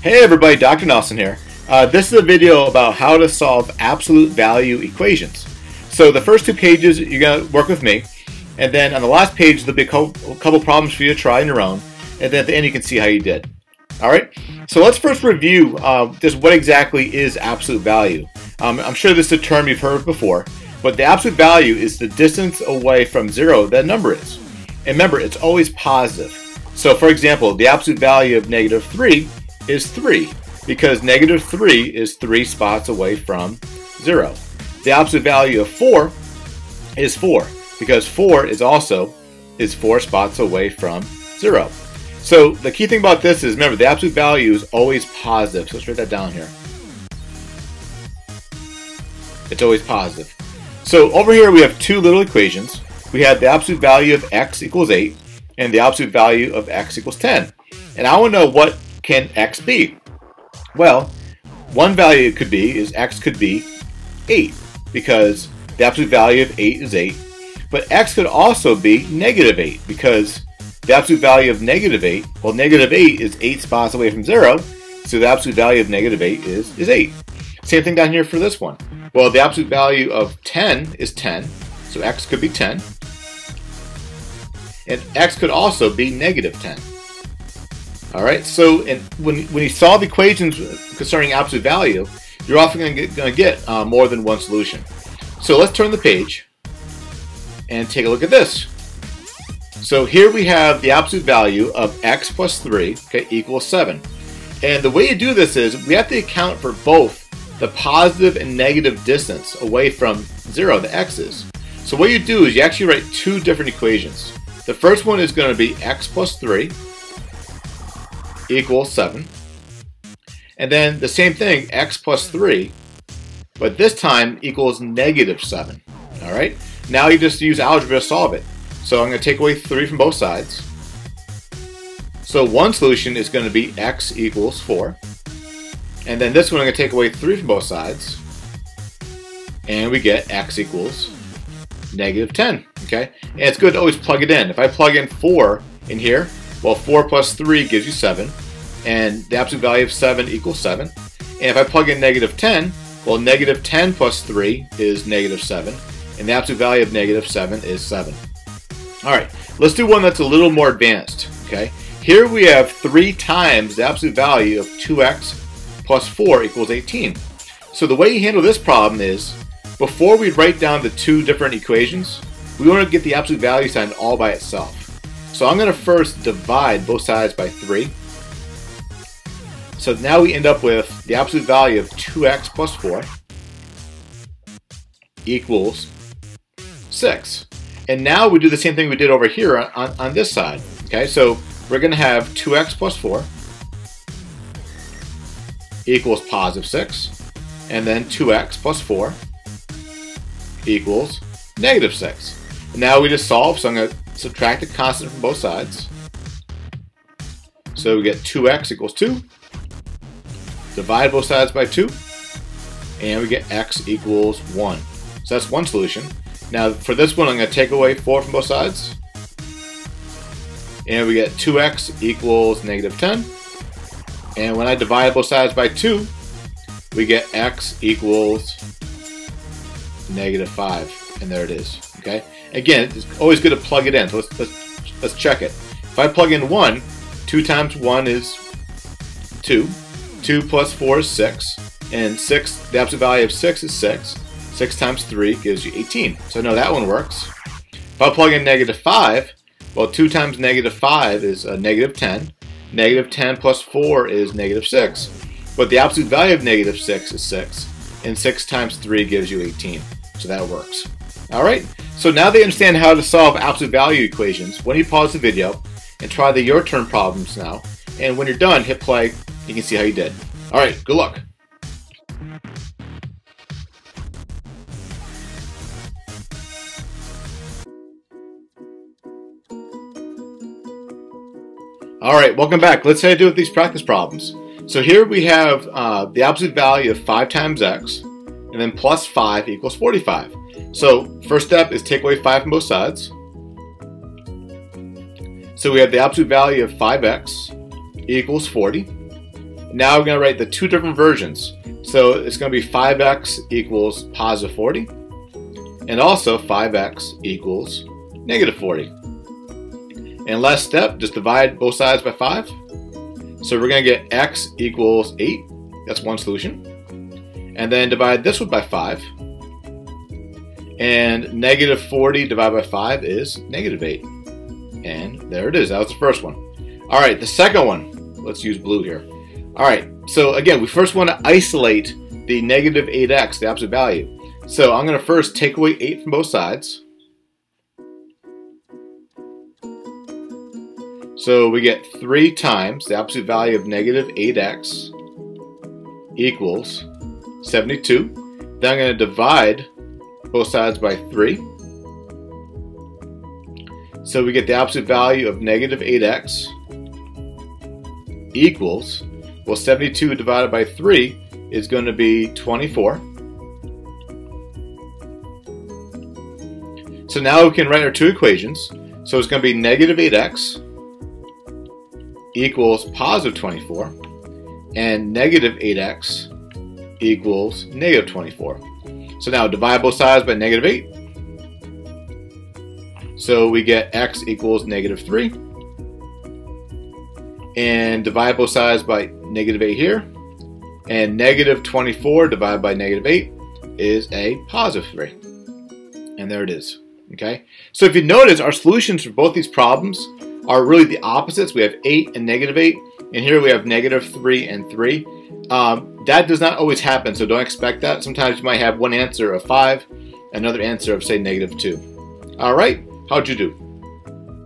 Hey everybody, Dr. Nelson here. This is a video about how to solve absolute value equations. So the first two pages you're going to work with me, and then on the last page there'll be a couple problems for you to try on your own, and then at the end you can see how you did. Alright, so let's first review just what exactly is absolute value. I'm sure this is a term you've heard before, but the absolute value is the distance away from zero that number is. And remember, it's always positive. So for example, the absolute value of negative 3 is 3, because negative 3 is 3 spots away from 0. The absolute value of 4 is 4, because 4 is 4 spots away from 0. So the key thing about this is, remember, the absolute value is always positive. So let's write that down here. It's always positive. So over here we have two little equations. We have the absolute value of x equals 8 and the absolute value of x equals 10. And I want to know, what can x be? Well, one value it could be is x could be 8, because the absolute value of 8 is 8. But x could also be negative 8, because the absolute value of negative 8, well, negative 8 is 8 spots away from 0, so the absolute value of negative 8 is 8. Same thing down here for this one. Well, the absolute value of 10 is 10, so x could be 10. And x could also be negative 10. Alright, so when you solve equations concerning absolute value, you're often going to get more than one solution. So let's turn the page and take a look at this. So here we have the absolute value of x plus 3 equals 7. And the way you do this is we have to account for both the positive and negative distance away from 0, the x's. So what you do is you actually write two different equations. The first one is going to be x plus 3 equals 7. And then the same thing, x plus 3, but this time equals negative 7. Alright? Now you just use algebra to solve it. So I'm going to take away 3 from both sides. So one solution is going to be x equals 4. And then this one I'm going to take away 3 from both sides. And we get x equals negative 10. Okay? And it's good to always plug it in. If I plug in 4 in here, well, 4 plus 3 gives you 7. And the absolute value of 7 equals 7. And if I plug in negative 10, well, negative 10 plus 3 is negative 7. And the absolute value of negative 7 is 7. Alright, let's do one that's a little more advanced. Okay? Here we have 3 times the absolute value of 2x plus 4 equals 18. So the way you handle this problem is, before we write down the two different equations, we want to get the absolute value sign all by itself. So I'm going to first divide both sides by 3. So now we end up with the absolute value of 2x plus 4 equals 6. And now we do the same thing we did over here on this side. Okay, so we're going to have 2x plus 4 equals positive 6. And then 2x plus 4 equals negative 6. And now we just solve, so I'm going to subtract a constant from both sides. So we get 2x equals 2. Divide both sides by 2. And we get x equals 1. So that's one solution. Now for this one, I'm going to take away 4 from both sides. And we get 2x equals negative 10. And when I divide both sides by 2, we get x equals negative 5. And there it is. Okay. Again, it's always good to plug it in. So let's check it. If I plug in 1, 2 times 1 is 2. 2 plus 4 is 6. And 6, the absolute value of 6 is 6. 6 times 3 gives you 18. So no, that one works. If I plug in negative 5, well, 2 times negative 5 is negative 10. Negative 10 plus 4 is negative 6. But the absolute value of negative 6 is 6. And 6 times 3 gives you 18. So that works. Alright, so now they understand how to solve absolute value equations. When you pause the video and try the your turn problems now, and when you're done, hit play. You can see how you did. Alright, good luck. Alright, welcome back. Let's see how to do with these practice problems. So here we have the absolute value of 5 times x, and then plus 5 equals 45. So first step is take away 5 from both sides. So we have the absolute value of 5x equals 40. Now we're going to write the two different versions. So it's going to be 5x equals positive 40, and also 5x equals negative 40. And last step, just divide both sides by 5. So we're going to get x equals 8. That's one solution. And then divide this one by 5. And negative 40 divided by 5 is negative 8. And there it is. That was the first one. All right, the second one. Let's use blue here. All right, so again, we first want to isolate the negative 8x, the absolute value. So I'm going to first take away 8 from both sides. So we get 3 times the absolute value of negative 8x equals 72. Then I'm going to divide both sides by 3. So we get the absolute value of negative 8x equals, well, 72 divided by 3 is going to be 24. So now we can write our two equations. So it's going to be negative 8x equals positive 24, and negative 8x equals negative 24. So now divide both sides by negative 8. So we get x equals negative 3. And divide both sides by negative 8 here. And negative 24 divided by negative 8 is a positive 3. And there it is. Okay? So if you notice, our solutions for both these problems are really the opposites. We have 8 and negative 8. And here we have negative 3 and 3. That does not always happen, so don't expect that. Sometimes you might have one answer of 5, another answer of, say, negative 2. All right, how'd you do?